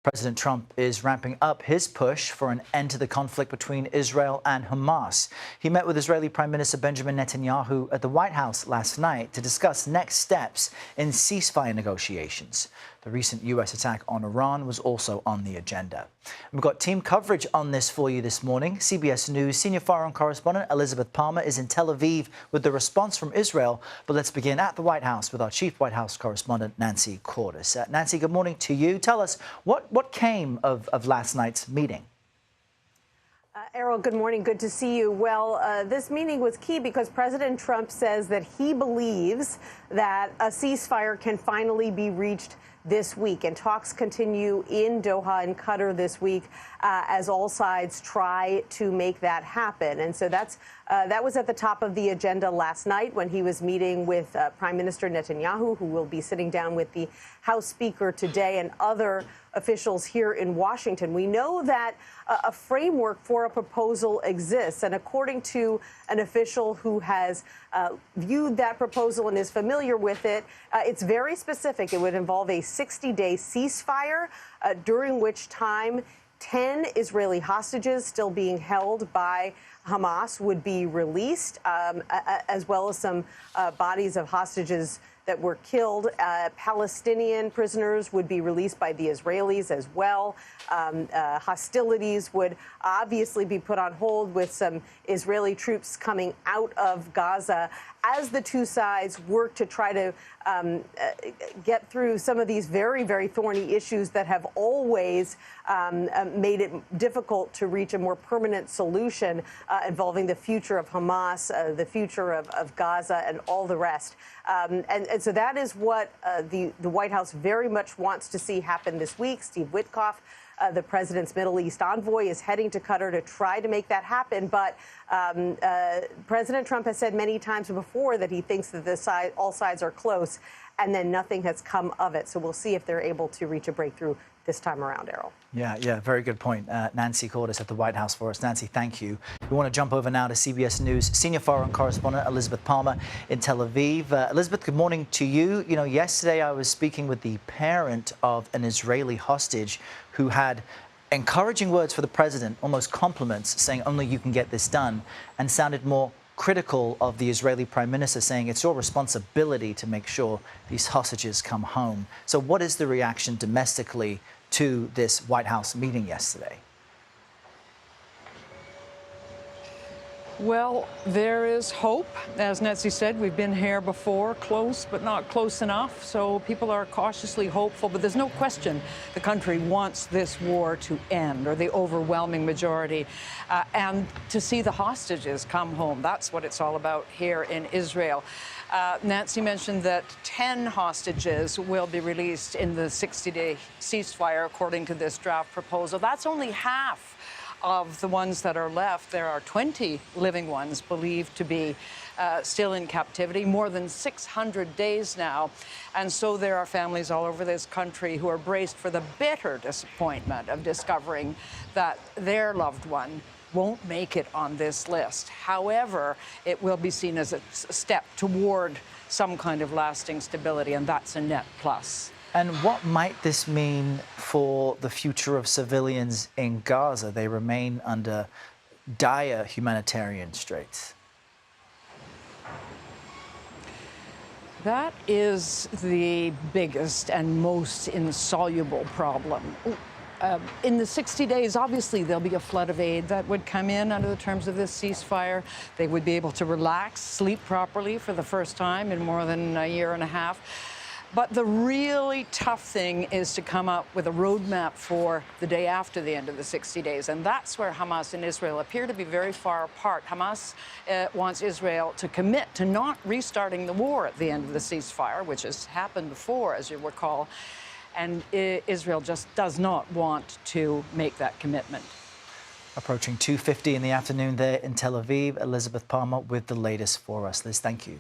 President Trump is ramping up his push for an end to the conflict between Israel and Hamas. He met with Israeli Prime Minister Benjamin Netanyahu at the White House last night to discuss next steps in ceasefire negotiations. The recent U.S. attack on Iran was also on the agenda. We've got team coverage on this for you this morning. CBS News senior foreign correspondent Elizabeth Palmer is in Tel Aviv with the response from Israel. But let's begin at the White House with our chief White House correspondent, Nancy Cordes. Nancy, good morning to you. Tell us what came of last night's meeting. Errol, good morning. Good to see you. Well, this meeting was key because President Trump says that he believes that a ceasefire can finally be reached this week. And talks continue in Doha and Qatar this week as all sides try to make that happen. And so that was at the top of the agenda last night when he was meeting with Prime Minister Netanyahu, who will be sitting down with the House Speaker today, and other officials here in Washington. We know that a framework for a proposal exists, and according to an official who has viewed that proposal and is familiar with it, it's very specific. It would involve a 60-day ceasefire, during which time 10 Israeli hostages still being held by Hamas would be released, as well as some bodies of hostages that were killed. Palestinian prisoners would be released by the Israelis as well. Hostilities would obviously be put on hold with some Israeli troops coming out of Gaza as the two sides work to try to get through some of these very, very thorny issues that have always made it difficult to reach a more permanent solution involving the future of Hamas, the future of Gaza, and all the rest. And so that is what the White House very much wants to see happen this week. Steve Witkoff, the president's Middle East envoy, is heading to Qatar to try to make that happen. But President Trump has said many times before that he thinks that all sides are close, and then nothing has come of it. So we'll see if they're able to reach a breakthrough this time around, Errol. Yeah, very good point. Nancy Cordes at the White House for us. Nancy, thank you. We want to jump over now to CBS News senior foreign correspondent Elizabeth Palmer in Tel Aviv. Elizabeth, good morning to you. You know, yesterday I was speaking with the parent of an Israeli hostage who had encouraging words for the president, almost compliments, saying only you can get this done, and sounded more critical of the Israeli prime minister, saying it's your responsibility to make sure these hostages come home. So what is the reaction domestically to this White House meeting yesterday? Well, there is hope. As Nancy said, we've been here before, close but not close enough. So people are cautiously hopeful. But there's no question the country wants this war to end, or the overwhelming majority, and to see the hostages come home. That's what it's all about here in Israel. Nancy mentioned that 10 hostages will be released in the 60-day ceasefire, according to this draft proposal. That's only half of the ones that are left. There are 20 living ones believed to be still in captivity, more than 600 days now. And so there are families all over this country who are braced for the bitter disappointment of discovering that their loved one won't make it on this list. However, it will be seen as a step toward some kind of lasting stability, and that's a net plus. And what might this mean for the future of civilians in Gaza? They remain under dire humanitarian straits. That is the biggest and most insoluble problem. In the 60 days, obviously, there'll be a flood of aid that would come in under the terms of this ceasefire. They would be able to relax, sleep properly for the first time in more than a year and a half. But the really tough thing is to come up with a roadmap for the day after the end of the 60 days. And that's where Hamas and Israel appear to be very far apart. Hamas wants Israel to commit to not restarting the war at the end of the ceasefire, which has happened before, as you recall. And Israel just does not want to make that commitment. Approaching 2:50 in the afternoon there in Tel Aviv. Elizabeth Palmer with the latest for us. Liz, thank you.